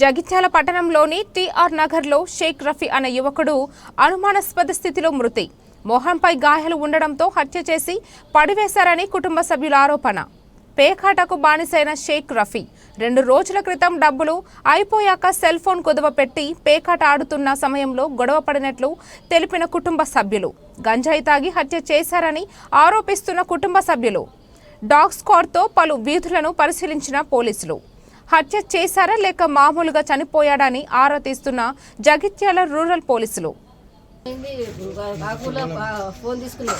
జగిత్యాల పట్టణంలోని టీఆర్ నగర్లో షేక్ రఫీ అనే యువకుడు అనుమానాస్పద స్థితిలో మృతి. మోహన్పై గాయాలు ఉండడంతో హత్య చేసి పడివేశారని కుటుంబ సభ్యుల ఆరోపణ. పేకాటకు బానిసైన షేక్ రఫీ 2 రోజుల క్రితం డబ్బులు అయిపోయాక సెల్ ఫోన్ కుదవ పెట్టి పేకాట ఆడుతున్న సమయంలో గొడవ పడినట్లు తెలిపిన కుటుంబ సభ్యులు. గంజాయి తాగి హత్య చేశారని ఆరోపిస్తున్న కుటుంబ సభ్యులు. డాగ్ స్క్వాడ్తో పలు వీధులను పరిశీలించిన పోలీసులు హత్య చేశారా లేక మామూలుగా చనిపోయాడని ఆరా తీస్తున్న జగిత్యాల రూరల్ పోలీసులు. ఫోన్ తీసుకొని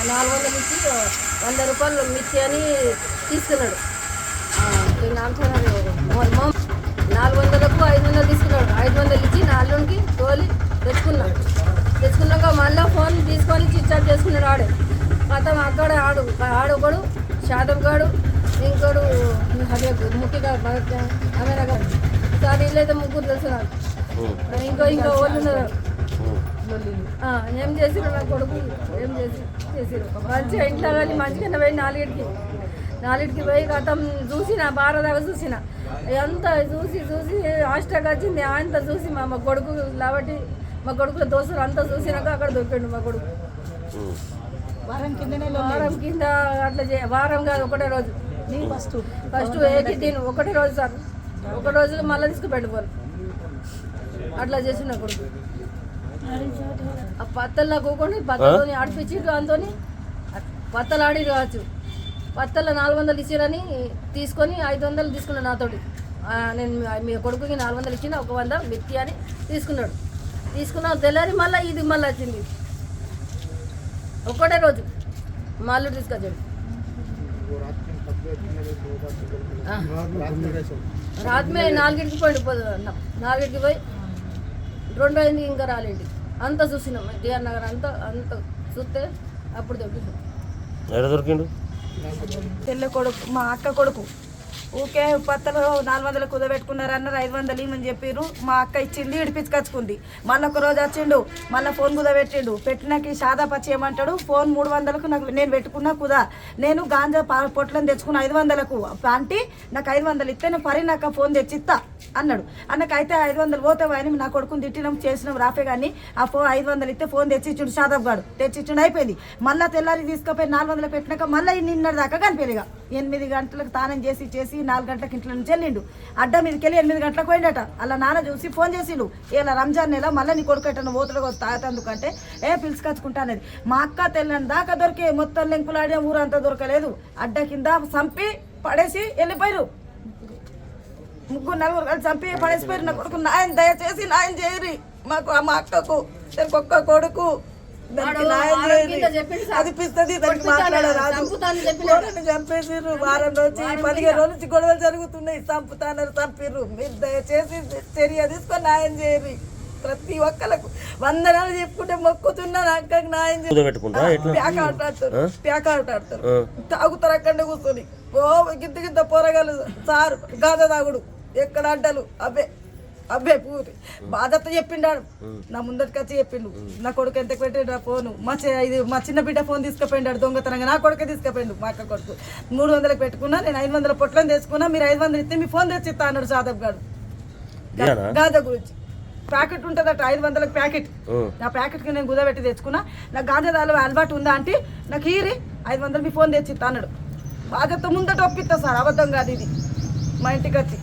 400 ఇచ్చి 100 రూపాయలు మిర్చి అని తీసుకున్నాడు. 400కు 500 తీసుకున్నాడు. 500 ఇచ్చి నా అల్లునికి తోలి తెచ్చుకున్నాక మళ్ళీ ఫోన్ తీసుకొని చిచ్చాట్ చేసుకున్నాడు. ఆడే మొత్తం అక్కడ ఆడొకడు షాదబ్ గాడు, ఇంకోడు ముఖ్యంగా అమెరా గారు. సార్ వీళ్ళైతే 3 తెలుసు నాకు. ఇంకా వాళ్ళు ఉన్నారు. ఏం చేసిరు నా కొడుకు, ఏం చేసిరు మంచిగా ఇంట్లో కానీ మంచిగా పోయి 4కి పోయి గతం చూసిన బారదాకా చూసిన ఎంత చూసి హాస్టల్కి వచ్చింది. అంత చూసి మా కొడుకు కాబట్టి మా కొడుకుల దోస్తులు అంతా చూసినాక అక్కడ దొరికిండు మా కొడుకు. వారం కింద అట్లా వారం కాదు, ఒకటే రోజు. ఫస్ట్ ఏకిద్దీను ఒకటే రోజు సార్. ఒక రోజులో మళ్ళీ తీసుకుపెట్టుకోవాలి అట్లా చేసి నా కొడుకు. ఆ పత్తల్లో కూకొని పత్తలతో ఆడిపించిండ్రు. అంతోని పత్తలు ఆడి కావచ్చు. పత్తల్లో 400 ఇచ్చిరని తీసుకొని 500 తీసుకున్నాడు నాతోటి. నేను మీ కొడుకుకి 400 ఇచ్చిన 100 మిత్తి అని తీసుకున్నాడు. తెల్లారి మళ్ళీ ఇది మళ్ళీ వచ్చింది. ఒకటే రోజు మళ్ళీ తీసుకొచ్చాడు. రాత్రి 4కి పోయింది. 4కి పోయి 2 అయింది, ఇంకా రాలేండి. అంతా చూసినాం టీఆర్ నగర్ అంతా చూస్తే అప్పుడు దొరికిండు. తెల్ల కొడుకు మా అక్క కొడుకు ఊకే పత్తలు 400 కుదబెట్టుకున్నారన్నారు. 500 ఇవ్వమని చెప్పారు. మా అక్క ఇచ్చింది, ఇడిపించుకొచ్చుకుంది. మళ్ళీ ఒక రోజు వచ్చిండు, మళ్ళీ ఫోన్ కుదబెట్టిండు. పెట్టినాకి సాదా పచ్చి ఏమంటాడు, ఫోన్ 300కు నాకు నేను పెట్టుకున్నా కుదా, నేను గాంజా పొట్లను తెచ్చుకున్న 500కు అంటే నాకు 500 ఇస్తే నేను పరినాక ఫోన్ తెచ్చిస్తా అన్నాడు. అన్నకైతే 500 పోతే అని నా కొడుకుని తిట్టినాం చేసినాం రాఫే కానీ ఆ 500 ఇస్తే ఫోన్ తెచ్చిచ్చుడు. సాదాబ్ గాడు తెచ్చిచ్చుడు అయిపోయింది. మళ్ళీ తెల్లారి తీసుకుపోయి 400 పెట్టినాక మళ్ళీ నిన్నటి దాకా కనిపించగా 8 గంటలకు తానం చేసి 4 గంటలకు ఇంట్లో నుంచి వెళ్ళిండు. అడ్డ మీదకి వెళ్ళి 8 గంటలకు పోయిండట. అలా నాన్న చూసి ఫోన్ చేసిండు, ఇలా రంజాన్ నెల మళ్ళీ నీ కొడుకట్టను ఓతుడు తాగేందుకంటే పిలుచుకొచ్చుకుంటా అనేది. మా అక్క తెల్లని దాకా దొరికే మొత్తం లెంకులాడే ఊరంతా దొరకలేదు. అడ్డ కింద చంపి పడేసి వెళ్ళిపోయారు. 3-4 కలిసి చంపి పడేసిపోయారు. నా కొడుకు న్యాయం దయచేసి న్యాయం చేయరి మాకు. మా అక్కకు ఒక్క కొడుకు అదిపిస్తుంది. దానికి మాట్లాడరాదు. చంపేసిర్రు. వారం రోజు 15 రోజుల నుంచి గొడవలు జరుగుతున్నాయి. చంపిర్రు. మీరు దయచేసి చర్య తీసుకొని న్యాయం చేయరు. ప్రతి ఒక్కరికి వందనాలు చెప్పుకుంటే మొక్కుతున్నా అక్కడికి న్యాయం చేయాలి. ప్యాక ఆటాడతారు, తాగుతారు అక్కడే కూర్చొని. గిద్ద పోరగాలు సారు గాథ తాగుడు ఎక్కడ అడ్డలు అబ్బే పూరి బాధతో చెప్పిండాడు. నా ముందరికి వచ్చి చెప్పిండు, నా కొడుకు ఎంత పెట్టాడు ఆ ఫోను. మా చిన్న బిడ్డ ఫోన్ తీసుకుపోయిండాడు దొంగతనంగా. నా కొడుకే తీసుకుపోయిండు. మా అక్క కొడుకు 300కి పెట్టుకున్నా, నేను 500 పొట్లను తెచ్చుకున్నా, మీరు 500 ఇస్తే మీ ఫోన్ తెచ్చిస్తా అన్నాడు సాదబ్ గారు. గాథ గురించి ప్యాకెట్ ఉంటుందట 500కి ప్యాకెట్. నా ప్యాకెట్కి నేను కుదబెట్టి తెచ్చుకున్నా. నాకు గాంజా అలవాటు ఉందా అంటే నాకు ఈరి 500 మీ ఫోన్ తెచ్చిస్తా అన్నాడు. బాధతో ముందట ఒప్పిస్తా సార్, అబద్ధం కాదు ఇది. మా ఇంటికి వచ్చి